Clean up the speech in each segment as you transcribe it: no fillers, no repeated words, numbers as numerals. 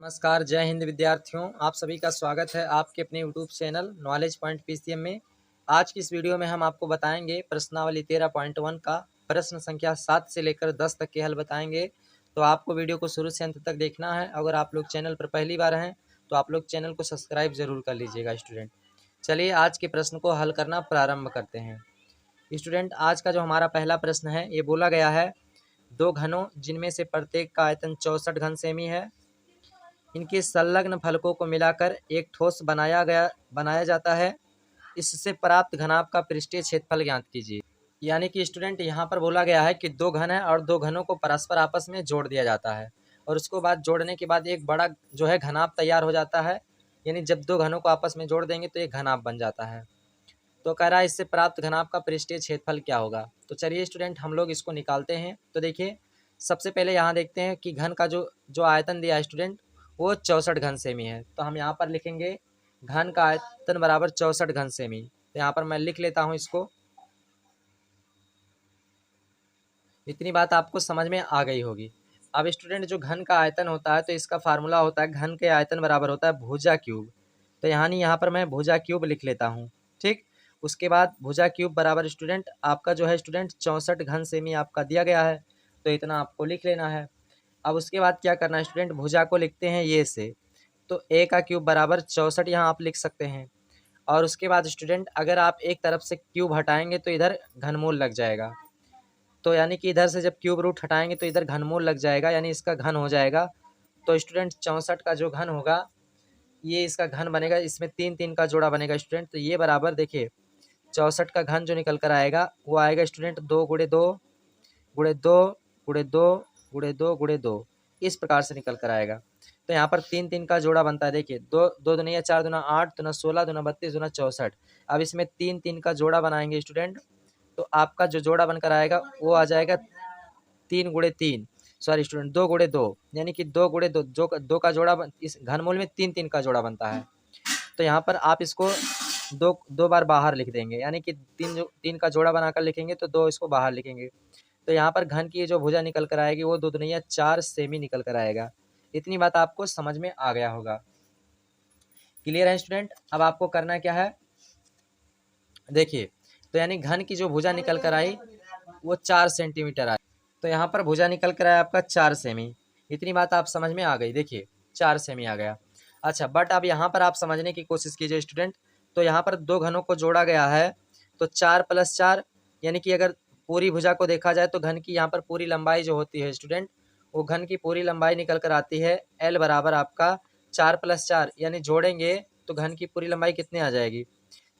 नमस्कार, जय हिंद विद्यार्थियों। आप सभी का स्वागत है आपके अपने YouTube channel knowledge point PCM में। आज की इस वीडियो में हम आपको बताएंगे प्रश्नावली 13.1 का प्रश्न संख्या 7 से लेकर 10 तक के हल बताएंगे। तो आपको वीडियो को शुरू से अंत तक देखना है। अगर आप लोग चैनल पर पहली बार हैं तो आप लोग चैनल को सब्सक्राइब जरूर कर लीजिएगा स्टूडेंट। चलिए आज के प्रश्न को हल करना प्रारंभ करते हैं। स्टूडेंट, आज का जो हमारा पहला प्रश्न है ये बोला गया है, दो घनों जिनमें से प्रत्येक का आयतन 64 घन सेमी है, इनके संलग्न फलकों को मिलाकर एक ठोस बनाया जाता है। इससे प्राप्त घनाभ का पृष्ठीय क्षेत्रफल ज्ञात कीजिए। यानी कि स्टूडेंट यहाँ पर बोला गया है कि दो घन है और दो घनों को परस्पर आपस में जोड़ दिया जाता है और उसको बाद जोड़ने के बाद एक बड़ा जो है घनाभ तैयार हो जाता है। यानी जब दो घनों को आपस में जोड़ देंगे तो एक घनाभ बन जाता है। तो कह रहा है इससे प्राप्त घनाभ का पृष्ठीय क्षेत्रफल क्या होगा। तो चलिए स्टूडेंट हम लोग इसको निकालते हैं। तो देखिए सबसे पहले यहाँ देखते हैं कि घन का जो जो आयतन दिया है स्टूडेंट वो 64 घन सेमी है। तो हम यहाँ पर लिखेंगे घन का आयतन बराबर 64 घन सेमी। तो यहाँ पर मैं लिख लेता हूँ इसको। इतनी बात आपको समझ में आ गई होगी। अब स्टूडेंट जो घन का आयतन होता है तो इसका फार्मूला होता है घन के आयतन बराबर होता है भुजा क्यूब। तो यहाँ पर मैं भुजा क्यूब लिख लेता हूँ। ठीक, उसके बाद भुजा क्यूब बराबर स्टूडेंट आपका जो है स्टूडेंट 64 घन सेमी आपका दिया गया है, तो इतना आपको लिख लेना है। अब उसके बाद क्या करना है स्टूडेंट, भुजा को लिखते हैं ये से, तो a का क्यूब बराबर 64 यहाँ आप लिख सकते हैं। और उसके बाद स्टूडेंट अगर आप एक तरफ से क्यूब हटाएंगे तो इधर घनमूल लग जाएगा। तो यानी कि इधर से जब क्यूब रूट हटाएंगे तो इधर घनमूल लग जाएगा, यानी इसका घन हो जाएगा। तो स्टूडेंट 64 का जो घन होगा ये इसका घन बनेगा, इसमें 3 का जोड़ा बनेगा स्टूडेंट। तो ये बराबर देखिए 64 का घन जो निकल कर आएगा वो आएगा स्टूडेंट 2 गुणे 2 गुणे 2 गुणे 2 गुणे 2 गुणे 2, इस प्रकार से निकल कर आएगा। तो यहाँ पर 3 का जोड़ा बनता है। देखिए 2 दूनी 4 दूना 8 दूना 16 दूना 32 दूना 64। अब इसमें 3 का जोड़ा बनाएंगे स्टूडेंट, तो आपका जो जोड़ा बनकर आएगा वो आ जाएगा 3 गुणे 3, सॉरी स्टूडेंट 2 गुणे 2, यानी कि 2 गुणे 2, जो 2 का जोड़ा इस घनमूल में 3 का जोड़ा बनता है। तो यहाँ पर आप इसको दो बार बाहर लिख देंगे, यानी कि 3 का जोड़ा बनाकर लिखेंगे तो 2 इसको बाहर लिखेंगे। तो यहाँ पर घन की जो भुजा निकल कर आएगी वो 2 दूनिया 4 सेमी निकल कर आएगा। इतनी बात आपको समझ में आ गया होगा। क्लियर है स्टूडेंट। अब आपको करना क्या है, देखिए तो यानी घन की जो भुजा निकल कर आई वो 4 सेंटीमीटर आई। तो यहाँ पर भुजा निकल कर आया आपका 4 सेमी। इतनी बात आप समझ में आ गई। देखिए 4 सेमी आ गया। अच्छा, बट अब यहाँ पर आप समझने की कोशिश कीजिए स्टूडेंट। तो यहाँ पर दो घनों को जोड़ा गया है तो 4 + 4, यानी कि अगर पूरी भुजा को देखा जाए तो घन की यहाँ पर पूरी लंबाई जो होती है स्टूडेंट, वो घन की पूरी लंबाई निकल कर आती है L बराबर आपका 4 + 4, यानी जोड़ेंगे तो घन की पूरी लंबाई कितनी आ जाएगी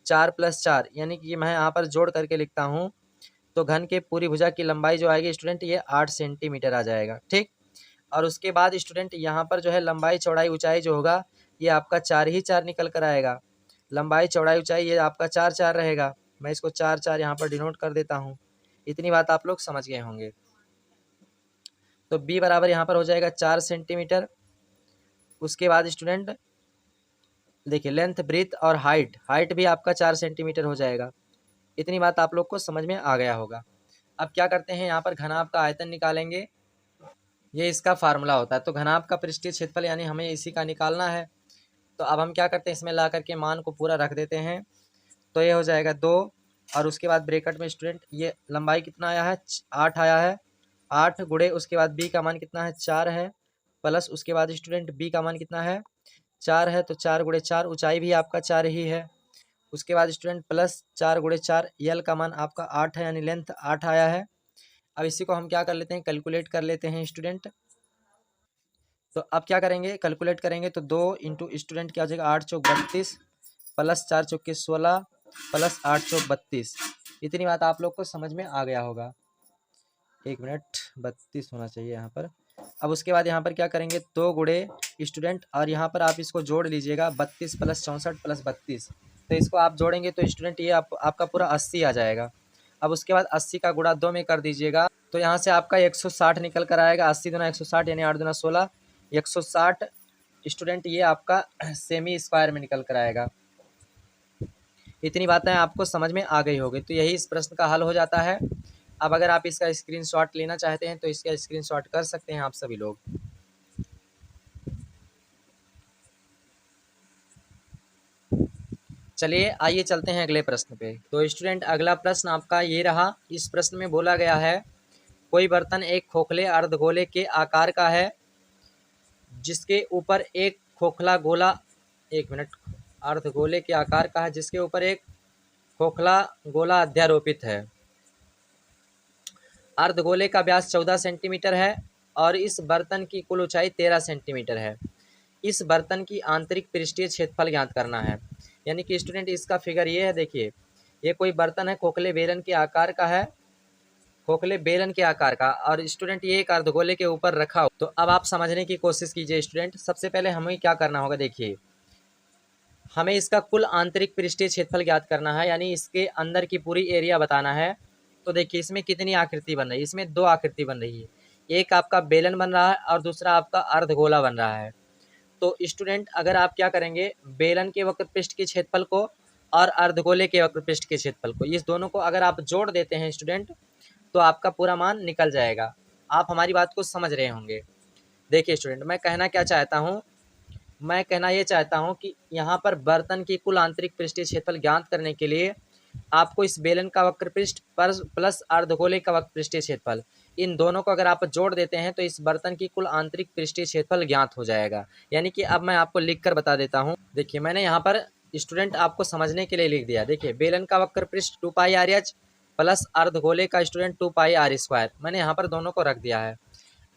4 + 4, यानी कि मैं यहाँ पर जोड़ करके लिखता हूँ तो घन के पूरी भुजा की लंबाई जो आएगी स्टूडेंट ये 8 सेंटीमीटर आ जाएगा। ठीक, और उसके बाद स्टूडेंट यहाँ पर जो है लंबाई चौड़ाई ऊंचाई जो होगा ये आपका 4 ही 4 निकल कर आएगा। लंबाई चौड़ाई ऊंचाई ये आपका 4 4 रहेगा। मैं इसको 4 4 यहाँ पर डिनोट कर देता हूँ। इतनी बात आप लोग समझ गए होंगे। तो b बराबर यहाँ पर हो जाएगा 4 सेंटीमीटर। उसके बाद स्टूडेंट देखिए लेंथ ब्रीथ और हाइट भी आपका 4 सेंटीमीटर हो जाएगा। इतनी बात आप लोग को समझ में आ गया होगा। अब क्या करते हैं, यहाँ पर घनाभ का आयतन निकालेंगे, ये इसका फार्मूला होता है। तो घनाभ का पृष्ठीय क्षेत्रफल यानी हमें इसी का निकालना है। तो अब हम क्या करते हैं, इसमें ला करके मान को पूरा रख देते हैं। तो ये हो जाएगा 2, और उसके बाद ब्रैकेट में स्टूडेंट ये लंबाई कितना आया है 8 आया है, 8 गुणे उसके बाद b का मान कितना है 4 है, प्लस उसके बाद स्टूडेंट b का मान कितना है 4 है, तो 4 गुणे 4, ऊंचाई भी आपका 4 ही है। उसके बाद स्टूडेंट प्लस 4 गुणे 4, यल का मान आपका 8 है, यानी लेंथ 8 आया है। अब इसी को हम क्या कर लेते हैं, कैलकुलेट कर लेते हैं स्टूडेंट। तो अब क्या करेंगे, कैलकुलेट करेंगे तो 2 इंटू स्टूडेंट क्या हो जाएगा 8 चौक 32 प्लस 4 चौके 16 प्लस 8 चौक 32। इतनी बात आप लोग को समझ में आ गया होगा। 1 मिनट, 32 होना चाहिए यहाँ पर। अब उसके बाद यहाँ पर क्या करेंगे 2 गुणे स्टूडेंट, और यहाँ पर आप इसको जोड़ लीजिएगा 32 प्लस 64 प्लस 32। तो इसको आप जोड़ेंगे तो स्टूडेंट ये आपका पूरा 80 आ जाएगा। अब उसके बाद 80 का गुणा 2 में कर दीजिएगा तो यहाँ से आपका 160 निकल कर आएगा। 80 दूना 160 यानी 8 दूना 16, 160 स्टूडेंट ये आपका सेमी स्क्वायर में निकल कर आएगा। इतनी बातें आपको समझ में आ गई होगी। तो यही इस प्रश्न का हल हो जाता है। अब अगर आप इसका स्क्रीनशॉट लेना चाहते हैं तो इसका स्क्रीनशॉट कर सकते हैं आप सभी लोग। चलिए आइए चलते हैं अगले प्रश्न पे। तो स्टूडेंट अगला प्रश्न आपका ये रहा। इस प्रश्न में बोला गया है कोई बर्तन एक खोखले अर्धगोले के आकार का है जिसके ऊपर एक खोखला गोला, एक मिनट, अर्धगोले के आकार का है जिसके ऊपर एक खोखला गोला अध्यारोपित है। अर्धगोले का व्यास 14 सेंटीमीटर है और इस बर्तन की कुल ऊंचाई 13 सेंटीमीटर है। इस बर्तन की आंतरिक पृष्ठीय क्षेत्रफल ज्ञात करना है। यानी कि स्टूडेंट इसका फिगर ये है, देखिए ये कोई बर्तन है खोखले बेलन के आकार का है, खोखले बेलन के आकार का, और स्टूडेंट ये एक अर्धगोले के ऊपर रखा हो। तो अब आप समझने की कोशिश कीजिए स्टूडेंट। सबसे पहले हमें क्या करना होगा, देखिए हमें इसका कुल आंतरिक पृष्ठीय क्षेत्रफल ज्ञात करना है, यानी इसके अंदर की पूरी एरिया बताना है। तो देखिए इसमें कितनी आकृति बन रही है, इसमें दो आकृति बन रही है, एक आपका बेलन बन रहा है और दूसरा आपका अर्धगोला बन रहा है। तो स्टूडेंट अगर आप क्या करेंगे, बेलन के वक्र पृष्ठ के क्षेत्रफल को और अर्धगोले के वक्र पृष्ठ के क्षेत्रफल को, इस दोनों को अगर आप जोड़ देते हैं स्टूडेंट तो आपका पूरा मान निकल जाएगा। आप हमारी बात को समझ रहे होंगे। देखिए स्टूडेंट मैं कहना क्या चाहता हूँ, मैं कहना ये चाहता हूँ कि यहाँ पर बर्तन की कुल आंतरिक पृष्ठीय क्षेत्रफल ज्ञात करने के लिए आपको इस बेलन का वक्र पृष्ठ पर प्लस अर्धगोले का वक्र पृष्ठीय क्षेत्रफल, इन दोनों को अगर आप जोड़ देते हैं तो इस बर्तन की कुल आंतरिक पृष्ठीय क्षेत्रफल ज्ञात हो जाएगा। यानी कि अब मैं आपको लिख कर बता देता हूँ। देखिए मैंने यहाँ पर स्टूडेंट आपको समझने के लिए लिख दिया। देखिए बेलन का वक्र पृष्ठ 2 पाई आर एच प्लस अर्धगोले का स्टूडेंट 2 पाई आर स्क्वायर, मैंने यहाँ पर दोनों को रख दिया है।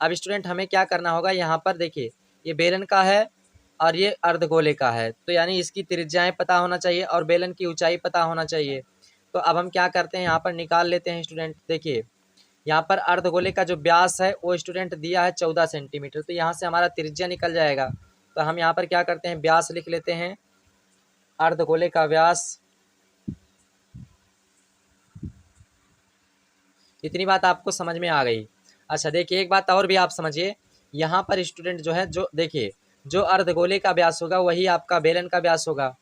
अब स्टूडेंट हमें क्या करना होगा, यहाँ पर देखिए ये बेलन का है और ये अर्धगोले का है, तो यानी इसकी त्रिज्याएं पता होना चाहिए और बेलन की ऊंचाई पता होना चाहिए। तो अब हम क्या करते हैं, यहाँ पर निकाल लेते हैं स्टूडेंट। देखिए यहाँ पर अर्धगोले का जो व्यास है वो स्टूडेंट दिया है 14 सेंटीमीटर, तो यहाँ से हमारा त्रिज्या निकल जाएगा। तो हम यहाँ पर क्या करते हैं, व्यास लिख लेते हैं, अर्धगोले का व्यास। इतनी बात आपको समझ में आ गई। अच्छा देखिए एक बात और भी आप समझिए, यहाँ पर स्टूडेंट जो है, जो देखिए जो अर्धगोले का व्यास होगा वही आपका बेलन का व्यास होगा।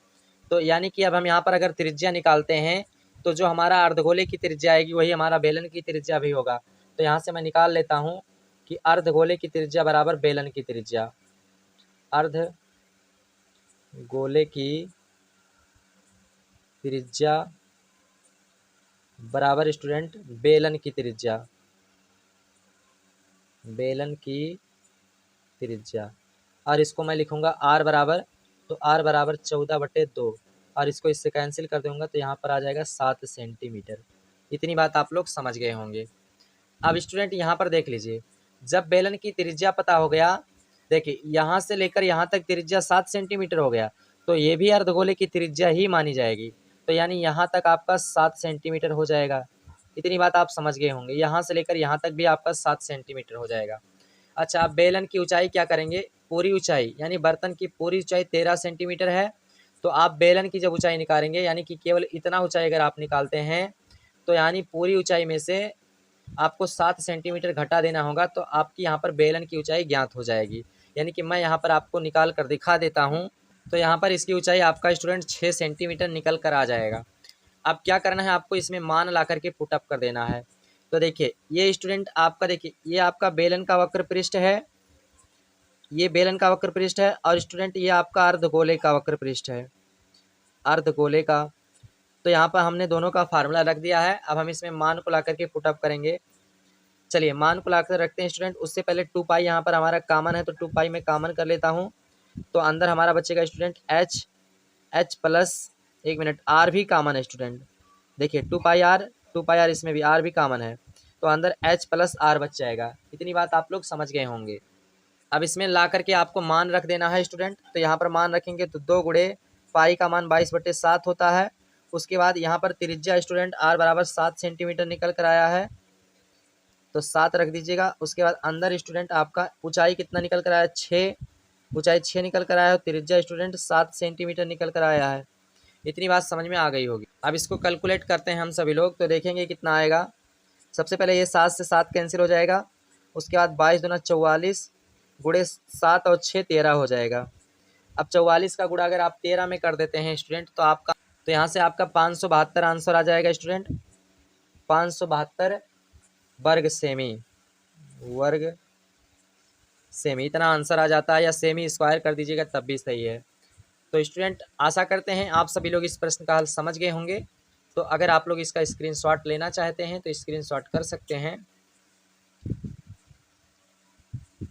तो यानी कि अब हम यहाँ पर अगर त्रिज्या निकालते हैं तो जो हमारा अर्धगोले की त्रिज्या आएगी वही हमारा बेलन की त्रिज्या भी होगा। तो यहाँ से मैं निकाल लेता हूँ कि अर्धगोले की त्रिज्या बराबर बेलन की त्रिज्या, अर्धगोले की त्रिज्या बराबर स्टूडेंट बेलन की त्रिज्या, बेलन की त्रिज्या, और इसको मैं लिखूंगा आर बराबर, तो आर बराबर 14/2 और इसको इससे कैंसिल कर दूंगा तो यहाँ पर आ जाएगा 7 सेंटीमीटर। इतनी बात आप लोग समझ गए होंगे। अब स्टूडेंट यहाँ पर देख लीजिए, जब बेलन की त्रिज्या पता हो गया, देखिए यहाँ से लेकर यहाँ तक त्रिज्या 7 सेंटीमीटर हो गया, तो ये भी अर्धगोले की त्रिज्या ही मानी जाएगी। तो यानी यहाँ तक आपका 7 सेंटीमीटर हो जाएगा। इतनी बात आप समझ गए होंगे, यहाँ से लेकर यहाँ तक भी आपका 7 सेंटीमीटर हो जाएगा। अच्छा आप बेलन की ऊंचाई क्या करेंगे, पूरी ऊंचाई यानी बर्तन की पूरी ऊंचाई 13 सेंटीमीटर है, तो आप बेलन की जब ऊंचाई निकालेंगे यानी कि केवल इतना ऊंचाई अगर आप निकालते हैं तो यानी पूरी ऊंचाई में से आपको 7 सेंटीमीटर घटा देना होगा, तो आपकी यहाँ पर बेलन की ऊंचाई ज्ञात हो जाएगी। यानी कि मैं यहाँ पर आपको निकाल कर दिखा देता हूँ। तो यहाँ पर इसकी ऊंचाई आपका स्टूडेंट 6 सेंटीमीटर निकल कर आ जाएगा। अब क्या करना है, आपको इसमें मान ला करके पुट अप कर देना है। तो देखिए ये स्टूडेंट आपका, देखिए ये आपका बेलन का वक्र पृष्ठ है, ये बेलन का वक्र पृष्ठ है, और स्टूडेंट ये आपका अर्धगोले का वक्र पृष्ठ है, अर्धगोले का। तो यहाँ पर हमने दोनों का फार्मूला रख दिया है। अब हम इसमें मान को ला करके पुट अप करेंगे। चलिए मान को लाकर रखते हैं स्टूडेंट। उससे पहले 2 पाई यहाँ पर हमारा कॉमन है, तो 2 पाई में कॉमन कर लेता हूँ। तो अंदर हमारा बचेगा स्टूडेंट एच प्लस, एक मिनट, आर भी कॉमन है स्टूडेंट। देखिए 2 पाई आर इसमें भी आर भी कॉमन है, तो अंदर एच प्लस आर बच जाएगा। इतनी बात आप लोग समझ गए होंगे। अब इसमें ला करके आपको मान रख देना है स्टूडेंट। तो यहाँ पर मान रखेंगे तो 2 गुणे पाई का मान 22/7 होता है। उसके बाद यहाँ पर त्रिज्या स्टूडेंट आर बराबर 7 सेंटीमीटर निकल कर आया है, तो 7 रख दीजिएगा। उसके बाद अंदर स्टूडेंट आपका ऊंचाई कितना निकल कर आया, 6, ऊंचाई 6 निकल कर आया है, त्रिज्या स्टूडेंट 7 सेंटीमीटर निकल कर आया है। इतनी बात समझ में आ गई होगी। अब इसको कैलकुलेट करते हैं हम सभी लोग, तो देखेंगे कितना आएगा। सबसे पहले ये 7 से 7 कैंसिल हो जाएगा। उसके बाद 22 दूना 44 गुणे 7 और 6 13 हो जाएगा। अब 44 का गुणा अगर आप 13 में कर देते हैं स्टूडेंट तो आपका, तो यहाँ से आपका 572 आंसर आ जाएगा स्टूडेंट, 572 वर्ग सेमी, वर्ग सेमी इतना आंसर आ जाता है, या सेमी स्क्वायर कर दीजिएगा तब भी सही है। तो स्टूडेंट आशा करते हैं आप सभी लोग इस प्रश्न का हल समझ गए होंगे। तो अगर आप लोग इसका स्क्रीनशॉट लेना चाहते हैं तो स्क्रीनशॉट कर सकते हैं।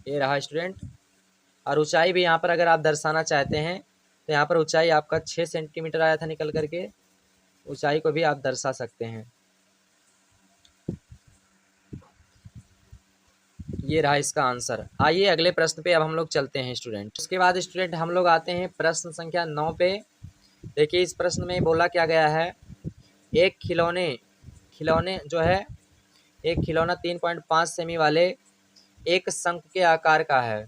ये रहा स्टूडेंट। और ऊंचाई भी यहाँ पर अगर आप दर्शाना चाहते हैं तो यहाँ पर ऊंचाई आपका 6 सेंटीमीटर आया था निकल करके, ऊंचाई को भी आप दर्शा सकते हैं। ये रहा इसका आंसर। आइए अगले प्रश्न पे अब हम लोग चलते हैं स्टूडेंट। उसके बाद स्टूडेंट हम लोग आते हैं प्रश्न संख्या 9 पे। देखिए इस प्रश्न में बोला क्या गया है, एक खिलौने जो है, एक खिलौना 3.5 सेमी वाले एक शंख के आकार का है।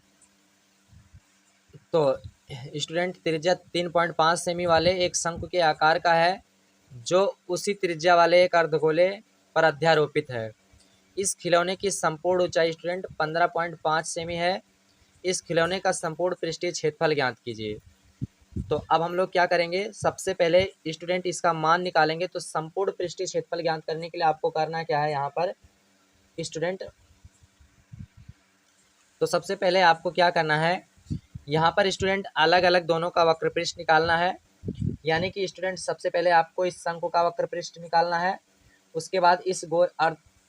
तो स्टूडेंट त्रिज्या 3.5 सेमी वाले एक शंख के आकार का है जो उसी त्रिज्या वाले एक अर्धगोले पर अध्यारोपित है। इस खिलौने की संपूर्ण ऊंचाई स्टूडेंट 15.5 सेमी है। इस खिलौने का संपूर्ण पृष्ठीय क्षेत्रफल ज्ञात कीजिए। तो अब हम लोग क्या करेंगे, सबसे पहले स्टूडेंट इसका मान निकालेंगे। तो संपूर्ण पृष्ठीय क्षेत्रफल ज्ञात करने के लिए आपको करना क्या है यहाँ पर स्टूडेंट, तो सबसे पहले आपको क्या करना है, यहाँ पर स्टूडेंट अलग अलग दोनों का वक्र पृष्ठ निकालना है। यानी कि स्टूडेंट सबसे पहले आपको इस शंकु का वक्र पृष्ठ निकालना है, उसके बाद इस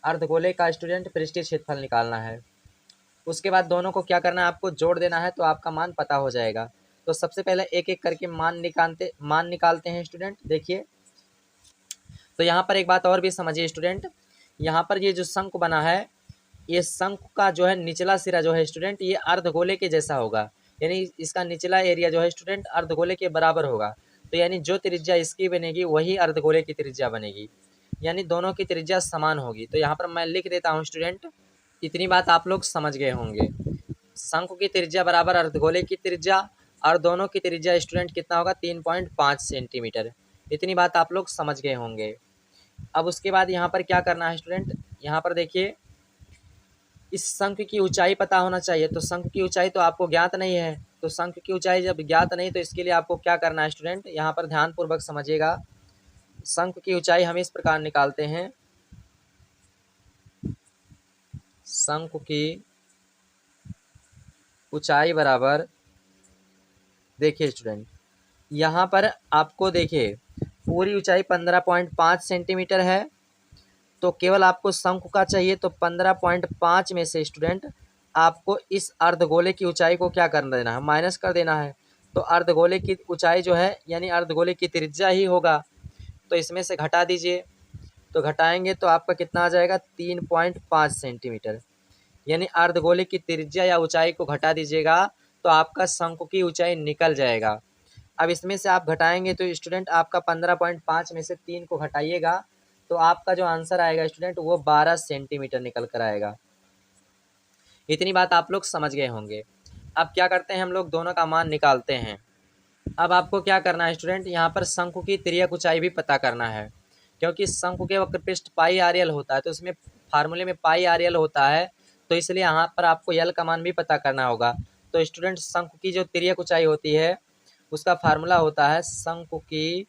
अर्धगोले का स्टूडेंट पृष्ठीय क्षेत्रफल निकालना है। उसके बाद दोनों को क्या करना है, आपको जोड़ देना है तो आपका मान पता हो जाएगा। तो सबसे पहले एक एक करके मान निकालते हैं स्टूडेंट। देखिए तो यहाँ पर एक बात और भी समझिए स्टूडेंट, यहाँ पर ये जो शंकु बना है, ये शंकु का जो है निचला सिरा जो है स्टूडेंट ये अर्धगोले के जैसा होगा। यानी इसका निचला एरिया जो है स्टूडेंट अर्धगोले के बराबर होगा। तो यानी जो त्रिज्या इसकी बनेगी वही अर्धगोले की त्रिज्या बनेगी, यानी दोनों की त्रिज्या समान होगी। तो यहाँ पर मैं लिख देता हूँ स्टूडेंट, इतनी बात आप लोग समझ गए होंगे। शंकु की त्रिज्या बराबर अर्धगोले की त्रिज्या और दोनों की त्रिज्या स्टूडेंट कितना होगा, 3.5 सेंटीमीटर। इतनी बात आप लोग समझ गए होंगे। अब उसके बाद यहाँ पर क्या करना है स्टूडेंट, यहाँ पर देखिए इस शंख की ऊंचाई पता होना चाहिए। तो शंख की ऊंचाई तो आपको ज्ञात नहीं है, तो शंख की ऊंचाई जब ज्ञात नहीं तो इसके लिए आपको क्या करना है स्टूडेंट, यहाँ पर ध्यानपूर्वक समझिएगा। शंख की ऊंचाई हम इस प्रकार निकालते हैं, शंख की ऊंचाई बराबर, देखिए स्टूडेंट यहाँ पर आपको देखिए पूरी ऊंचाई 15.5 सेंटीमीटर है। तो केवल आपको शंकु का चाहिए, तो 15.5 में से स्टूडेंट आपको इस अर्धगोले की ऊंचाई को क्या कर देना है, माइनस कर देना है। तो अर्धगोले की ऊंचाई जो है यानी अर्धगोले की त्रिज्या ही होगा, तो इसमें से घटा दीजिए। तो घटाएंगे तो आपका कितना आ जाएगा, 3.5 सेंटीमीटर। यानी अर्धगोले की त्रिज्या या ऊंचाई को घटा दीजिएगा तो आपका शंकु की ऊंचाई निकल जाएगा। अब इसमें से आप घटाएंगे तो स्टूडेंट आपका 15.5 में से 3 को घटाइएगा तो आपका जो आंसर आएगा स्टूडेंट वो 12 सेंटीमीटर निकल कर आएगा। इतनी बात आप लोग समझ गए होंगे। अब क्या करते हैं, हम लोग दोनों का मान निकालते हैं। अब आपको क्या करना है स्टूडेंट, यहाँ पर शंकु की तिर्यक ऊंचाई भी पता करना है, क्योंकि शंकु के वक्र पृष्ठ पाई आर एल होता है, तो इसमें फार्मूले में पाई आर एल होता है, तो इसलिए यहाँ पर आपको यल का मान भी पता करना होगा। तो स्टूडेंट शंकु की जो तिर्यक ऊंचाई होती है उसका फार्मूला होता है शंकु की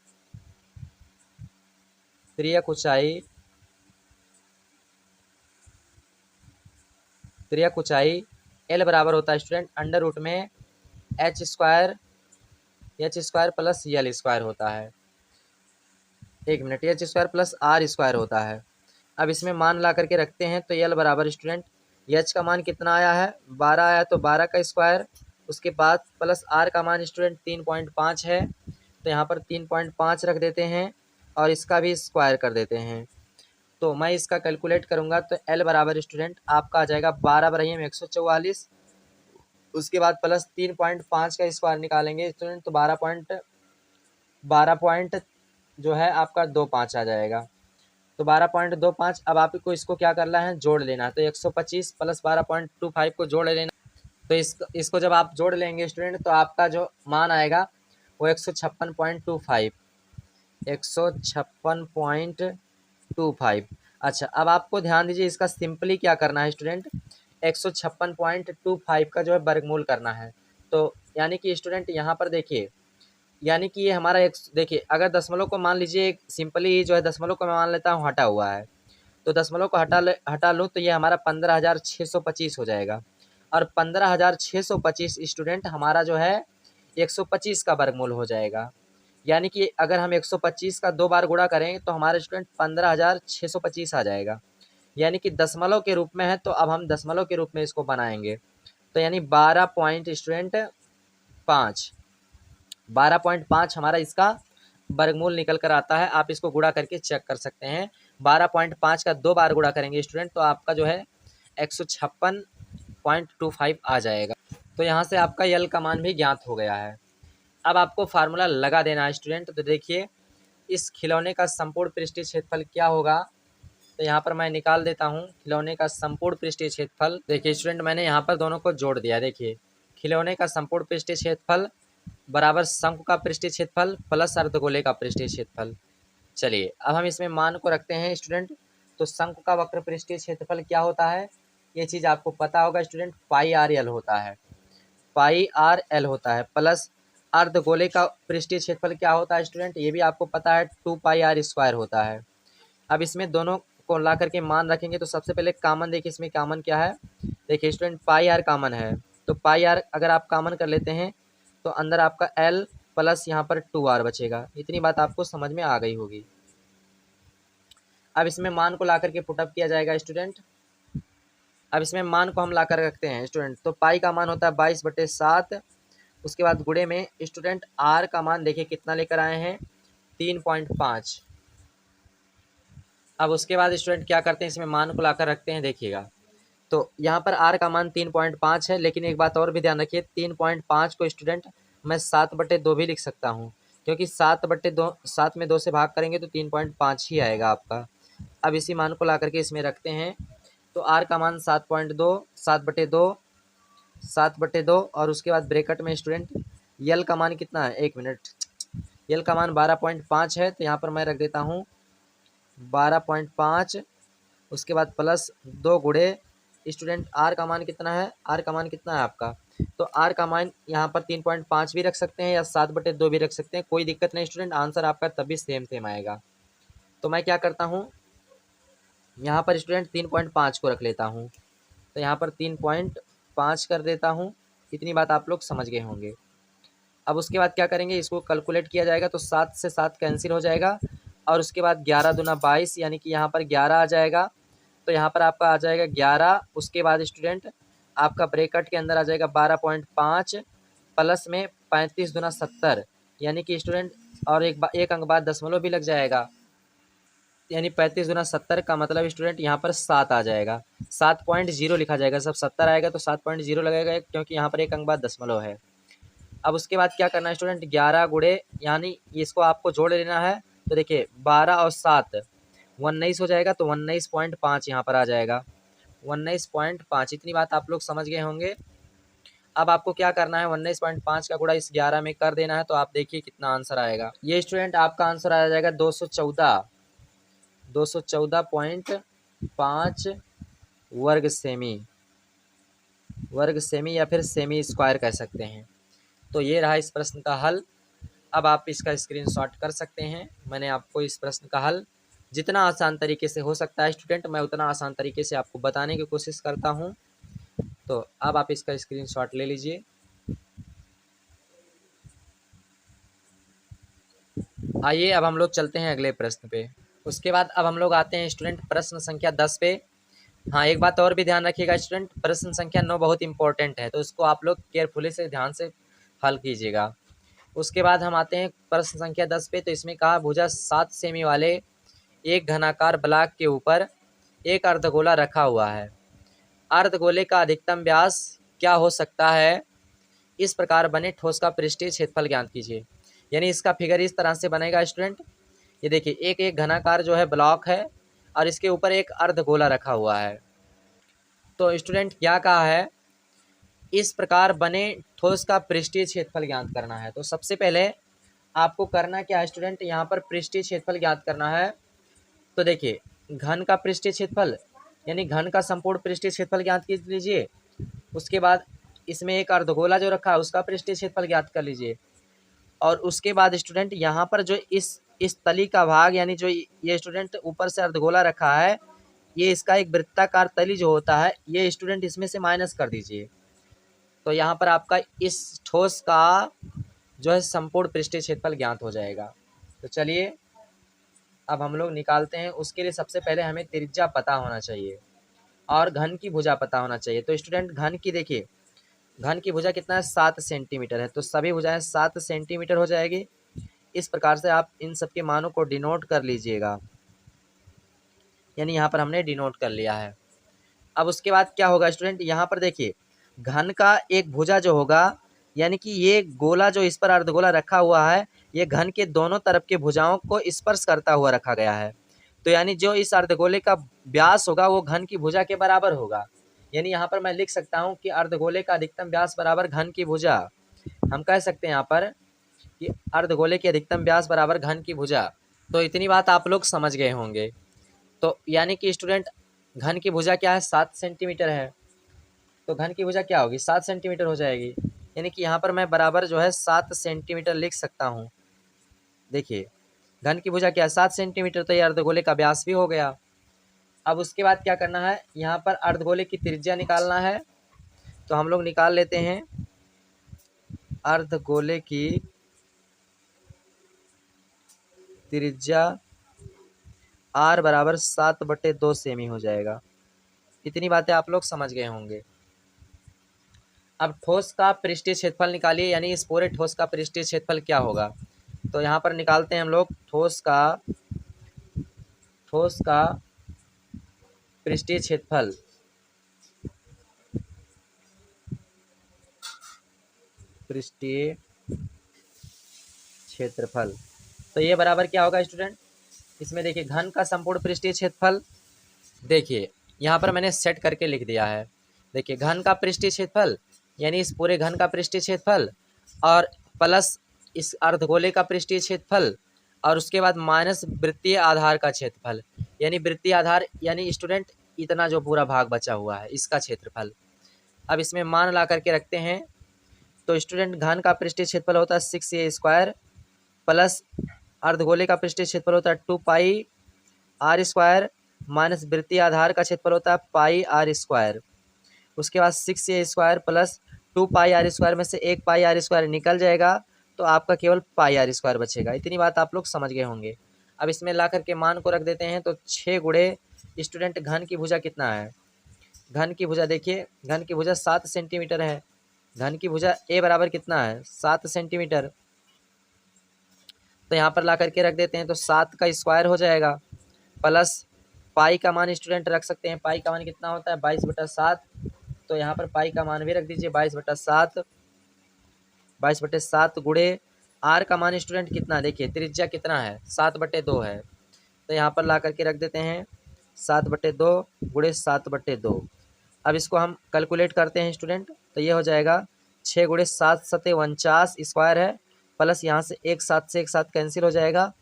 तिर्यक ऊंचाई एल बराबर होता है स्टूडेंट अंडर रूट में H square plus L square होता है। एक minute, H square plus R square होता है। अब इसमें मान ला करके रखते हैं तो यल बराबर स्टूडेंट एच का मान कितना आया है, 12 आया, तो 12 का स्क्वायर, उसके बाद प्लस आर का मान स्टूडेंट 3.5 है, तो यहाँ पर 3.5 रख देते हैं और इसका भी स्क्वायर कर देते हैं। तो मैं इसका कैलकुलेट करूँगा तो एल बराबर स्टूडेंट आपका आ जाएगा 12 बराबर 144, उसके बाद प्लस 3.5 का स्क्वायर निकालेंगे स्टूडेंट तो 12 पॉइंट जो है आपका 25 आ जाएगा। तो 12.25। अब आपको इसको क्या करना है, जोड़ लेना है। तो 125 प्लस 12.25 को जोड़ लेना। तो इसको जब आप जोड़ लेंगे स्टूडेंट तो आपका जो मान आएगा वो 156.25। अच्छा, अब आपको ध्यान दीजिए, इसका सिंपली क्या करना है स्टूडेंट, 156.25 का जो है वर्गमूल करना है। तो यानी कि स्टूडेंट यहाँ पर देखिए, यानी कि ये हमारा एक, देखिए अगर दशमलव को मान लीजिए, सिंपली जो है दशमलव को मैं मान लेता हूँ हटा हुआ है, तो दशमलव को हटा लूँ तो ये हमारा 15,625 हो जाएगा। और 15,625 स्टूडेंट हमारा जो है 125 का वर्गमूल हो जाएगा। यानी कि अगर हम 125 का 2 बार गुणा करें तो हमारे स्टूडेंट 15,625 आ जाएगा। यानी कि दशमलव के रूप में है, तो अब हम दशमलव के रूप में इसको बनाएंगे। तो यानी 12.5 हमारा इसका वर्गमूल निकल कर आता है। आप इसको गुणा करके चेक कर सकते हैं। 12.5 का 2 बार गुणा करेंगे स्टूडेंट, तो आपका जो है 156.25 आ जाएगा। तो यहाँ से आपका यल का मान भी ज्ञात हो गया है। अब आपको फार्मूला लगा देना है स्टूडेंट। तो देखिए, इस खिलौने का संपूर्ण पृष्ठीय क्षेत्रफल क्या होगा। तो यहाँ पर मैं निकाल देता हूँ खिलौने का संपूर्ण पृष्ठीय क्षेत्रफल। देखिए स्टूडेंट, मैंने यहाँ पर दोनों को जोड़ दिया। देखिए, खिलौने का संपूर्ण पृष्ठीय क्षेत्रफल बराबर शंकु का पृष्ठीय क्षेत्रफल प्लस अर्धगोले का पृष्ठीय क्षेत्रफल। चलिए, अब हम इसमें मान को रखते हैं स्टूडेंट। तो शंकु का वक्र पृष्ठीय क्षेत्रफल क्या होता है, ये चीज़ आपको पता होगा स्टूडेंट, पाई आर एल होता है। पाई आर एल होता है। प्लस अर्धगोले का पृष्ठीय क्षेत्रफल क्या होता है स्टूडेंट, ये भी आपको पता है, 2 पाई आर स्क्वायर होता है। अब इसमें दोनों को ला करके मान रखेंगे। तो सबसे पहले कामन देखिए, इसमें कामन क्या है। देखिए स्टूडेंट, पाई आर कामन है। तो पाई आर अगर आप कामन कर लेते हैं तो अंदर आपका एल प्लस यहाँ पर 2r बचेगा। इतनी बात आपको समझ में आ गई होगी। अब इसमें मान को ला करके पुटअप किया जाएगा स्टूडेंट। अब इसमें मान को हम ला कर रखते हैं स्टूडेंट। तो पाई का मान होता है 22/7। उसके बाद गुणे में स्टूडेंट आर का मान देखिए कितना लेकर आए हैं, 3.5। अब उसके बाद स्टूडेंट क्या करते हैं, इसमें मान को लाकर रखते हैं। देखिएगा, तो यहाँ पर आर का मान 3.5 है। लेकिन एक बात और भी ध्यान रखिए, 3.5 को स्टूडेंट मैं 7/2 भी लिख सकता हूँ, क्योंकि 7/2, 7 में 2 से भाग करेंगे तो 3.5 ही आएगा आपका। अब इसी मान को ला करके इसमें रखते हैं। तो आर का मान 7.2, 7/2, 7/2 और उसके बाद ब्रैकेट में स्टूडेंट यल का मान कितना है, 1 मिनट, यल का मान 12.5 है। तो यहाँ पर मैं रख देता हूँ 12.5। उसके बाद प्लस 2 गुणे स्टूडेंट आर का मान कितना है, आर का मान कितना है आपका। तो आर का मान यहाँ पर 3.5 भी रख सकते हैं या 7/2 भी रख सकते हैं, कोई दिक्कत नहीं स्टूडेंट, आंसर आपका तब भी सेम सेम आएगा। तो मैं क्या करता हूँ, यहाँ पर स्टूडेंट 3.5 को रख लेता हूँ। तो यहाँ पर 3.5 कर देता हूँ। इतनी बात आप लोग समझ गए होंगे। अब उसके बाद क्या करेंगे, इसको कैलकुलेट किया जाएगा। तो 7 से 7 कैंसिल हो जाएगा और उसके बाद 11 दूना 22, यानी कि यहाँ पर 11 आ जाएगा। तो यहाँ पर आपका आ जाएगा 11। उसके बाद स्टूडेंट आपका ब्रैकेट के अंदर आ जाएगा 12.5 प्लस में 35 दूना 70, यानी कि स्टूडेंट और एक अंक बाद दशमलव भी लग जाएगा, यानी 35 दूना 70 का मतलब स्टूडेंट यहाँ पर 7 आ जाएगा। 7.0 लिखा जाएगा, सब 70 आएगा तो 7.0 लगेगा, क्योंकि यहाँ पर एक अंक बाद दशमलव है। अब उसके बाद क्या करना है स्टूडेंट, 11 गुणे यानी इसको आपको जोड़ लेना है। तो देखिए 12 और 7 19 हो जाएगा। तो 19.5 यहाँ पर आ जाएगा, 19.5। इतनी बात आप लोग समझ गए होंगे। अब आपको क्या करना है, 19.5 का गुणा इस 11 में कर देना है। तो आप देखिए कितना आंसर आएगा। ये स्टूडेंट आपका आंसर आ जाएगा 214.5 वर्ग सेमी या फिर सेमी स्क्वायर कह सकते हैं। तो ये रहा इस प्रश्न का हल। अब आप इसका स्क्रीनशॉट कर सकते हैं। मैंने आपको इस प्रश्न का हल जितना आसान तरीके से हो सकता है स्टूडेंट, मैं उतना आसान तरीके से आपको बताने की कोशिश करता हूं। तो अब आप इसका स्क्रीनशॉट ले लीजिए। आइए अब हम लोग चलते हैं अगले प्रश्न पे। उसके बाद अब हम लोग आते हैं स्टूडेंट प्रश्न संख्या 10 पे। हाँ, एक बात और भी ध्यान रखिएगा स्टूडेंट, प्रश्न संख्या 9 बहुत इंपॉर्टेंट है, तो इसको आप लोग केयरफुली से ध्यान से हल कीजिएगा। उसके बाद हम आते हैं प्रश्न संख्या 10 पे। तो इसमें कहा, भुजा 7 सेमी वाले एक घनाकार ब्लॉक के ऊपर एक अर्धगोला रखा हुआ है। अर्धगोले का अधिकतम व्यास क्या हो सकता है, इस प्रकार बने ठोस का पृष्ठीय क्षेत्रफल ज्ञात कीजिए। यानी इसका फिगर इस तरह से बनेगा स्टूडेंट। ये देखिए, एक एक घनाकार जो है ब्लॉक है और इसके ऊपर एक अर्धगोला रखा हुआ है। तो स्टूडेंट क्या कहा है, इस प्रकार बने ठोस का पृष्ठीय क्षेत्रफल ज्ञात करना है। तो सबसे पहले आपको करना क्या है स्टूडेंट, यहाँ पर पृष्ठीय क्षेत्रफल ज्ञात करना है। तो देखिए, घन का पृष्ठीय क्षेत्रफल यानी घन का संपूर्ण पृष्ठीय क्षेत्रफल ज्ञात कीजिए लीजिए। उसके बाद इसमें एक अर्धगोला जो रखा है उसका पृष्ठीय क्षेत्रफल ज्ञात कर लीजिए। और उसके बाद स्टूडेंट यहाँ पर जो इस तली का भाग यानी जो ये स्टूडेंट ऊपर से अर्धगोला रखा है, ये इसका एक वृत्ताकार तली जो होता है, ये स्टूडेंट इसमें से माइनस कर दीजिए। तो यहाँ पर आपका इस ठोस का जो है संपूर्ण पृष्ठीय क्षेत्रफल ज्ञात हो जाएगा। तो चलिए अब हम लोग निकालते हैं। उसके लिए सबसे पहले हमें त्रिज्या पता होना चाहिए और घन की भुजा पता होना चाहिए। तो स्टूडेंट घन की देखिए, घन की भुजा कितना है 7 सेंटीमीटर है, तो सभी भुजाएं 7 सेंटीमीटर हो जाएगी। इस प्रकार से आप इन सब के मानों को डिनोट कर लीजिएगा, यानी यहाँ पर हमने डिनोट कर लिया है। अब उसके बाद क्या होगा स्टूडेंट, यहाँ पर देखिए घन का एक भुजा जो होगा, यानी कि ये गोला जो इस पर अर्धगोला रखा हुआ है, ये घन के दोनों तरफ के भुजाओं को स्पर्श करता हुआ रखा गया है। तो यानी जो इस अर्धगोले का व्यास होगा वो घन की भुजा के बराबर होगा। यानी यहाँ पर मैं लिख सकता हूँ कि अर्धगोले का अधिकतम व्यास बराबर घन की भुजा। हम कह सकते हैं यहाँ पर कि अर्धगोले के अधिकतम व्यास बराबर घन की भुजा। तो इतनी बात आप लोग समझ गए होंगे। तो यानी कि स्टूडेंट घन की भुजा क्या है 7 सेंटीमीटर है, तो घन की भुजा क्या होगी 7 सेंटीमीटर हो जाएगी। यानी कि यहाँ पर मैं बराबर जो है 7 सेंटीमीटर लिख सकता हूँ। देखिए घन की भुजा क्या है 7 सेंटीमीटर, तो ये अर्धगोले का व्यास भी हो गया। अब उसके बाद क्या करना है, यहाँ पर अर्धगोले की त्रिज्या निकालना है। तो हम लोग निकाल लेते हैं अर्धगोले की त्रिज्या r बराबर 7/2 सेमी हो जाएगा। इतनी बातें आप लोग समझ गए होंगे। अब ठोस का पृष्ठीय क्षेत्रफल निकालिए, यानी इस पूरे ठोस का पृष्ठीय क्षेत्रफल क्या होगा। तो यहाँ पर निकालते हैं हम लोग ठोस का पृष्ठीय क्षेत्रफल। पृष्ठीय क्षेत्रफल तो ये बराबर क्या होगा स्टूडेंट, इसमें देखिए घन का संपूर्ण पृष्ठीय क्षेत्रफल, देखिए यहाँ पर मैंने सेट करके लिख दिया है। देखिए घन का पृष्ठीय क्षेत्रफल यानी इस पूरे घन का पृष्ठीय क्षेत्रफल और प्लस इस अर्धगोले का पृष्ठीय क्षेत्रफल और उसके बाद माइनस वृत्तीय आधार का क्षेत्रफल, यानी वृत्तीय आधार यानी स्टूडेंट इतना जो पूरा भाग बचा हुआ है इसका क्षेत्रफल। अब इसमें मान ला करके रखते हैं। तो स्टूडेंट घन का पृष्ठीय क्षेत्रफल होता है 6a² प्लस अर्धगोले का पृष्ठीय क्षेत्रफल होता है 2πr² माइनस वृत्तीय आधार का क्षेत्रफल होता है πr²। उसके बाद 6a² प्लस 2πr² में से 1πr² निकल जाएगा, तो आपका केवल πr² बचेगा। इतनी बात आप लोग समझ गए होंगे। अब इसमें ला करके मान को रख देते हैं। तो 6 गुणे स्टूडेंट घन की भुजा कितना है, घन की भुजा देखिए घन की भुजा 7 सेंटीमीटर है। घन की भुजा a बराबर कितना है 7 सेंटीमीटर। तो यहाँ पर ला करके रख देते हैं, तो 7 का स्क्वायर हो जाएगा प्लस पाई का मान स्टूडेंट रख सकते हैं। पाई का मान कितना होता है 22/7। तो यहाँ पर पाई का मान भी रख दीजिए 22/7। 22/7 गुणे आर का मान स्टूडेंट कितना, देखिए त्रिज्या कितना है 7/2 है। तो यहाँ पर ला करके रख देते हैं 7/2 गुणे 7/2। अब इसको हम कैलकुलेट करते हैं स्टूडेंट। तो ये हो जाएगा 6 गुणे 7 सते 49 स्क्वायर है प्लस यहाँ से एक साथ कैंसिल हो जाएगा।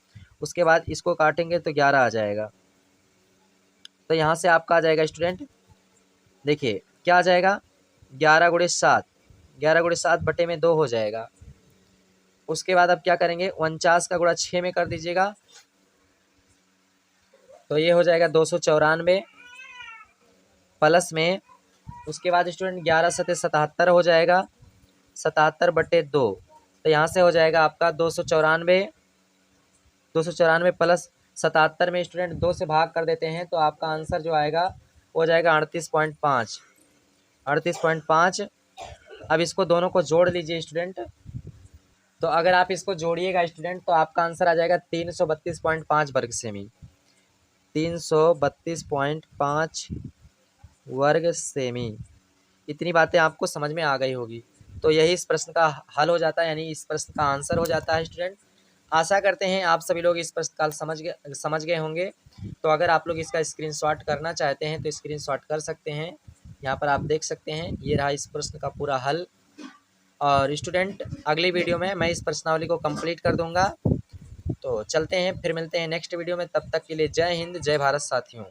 उसके बाद इसको काटेंगे तो 11 आ जाएगा। तो यहाँ से आपका आ जाएगा स्टूडेंट, देखिए क्या आ जाएगा 11 गुणे 7, 11 गुणे 7 बटे में 2 हो जाएगा। उसके बाद अब क्या करेंगे 49 का गुणा 6 में कर दीजिएगा, तो ये हो जाएगा 294 प्लस में उसके बाद स्टूडेंट 11 सते 77 हो जाएगा 77/2। तो यहाँ से हो जाएगा आपका 294 प्लस 77 में स्टूडेंट 2 से भाग कर देते हैं, तो आपका आंसर जो आएगा वो जाएगा 38.5। अब इसको दोनों को जोड़ लीजिए स्टूडेंट। तो अगर आप इसको जोड़िएगा स्टूडेंट तो आपका आंसर आ जाएगा 332.5 वर्ग सेमी। 332.5 वर्ग सेमी। इतनी बातें आपको समझ में आ गई होगी। तो यही इस प्रश्न का हल हो जाता है, यानी इस प्रश्न का आंसर हो जाता है स्टूडेंट। आशा करते हैं आप सभी लोग इस प्रश्न का समझ गए होंगे। तो अगर आप लोग इसका स्क्रीनशॉट करना चाहते हैं तो स्क्रीनशॉट कर सकते हैं। यहाँ पर आप देख सकते हैं ये रहा इस प्रश्न का पूरा हल। और स्टूडेंट अगली वीडियो में मैं इस प्रश्नावली को कंप्लीट कर दूंगा। तो चलते हैं, फिर मिलते हैं नेक्स्ट वीडियो में। तब तक के लिए जय हिंद, जय भारत साथियों।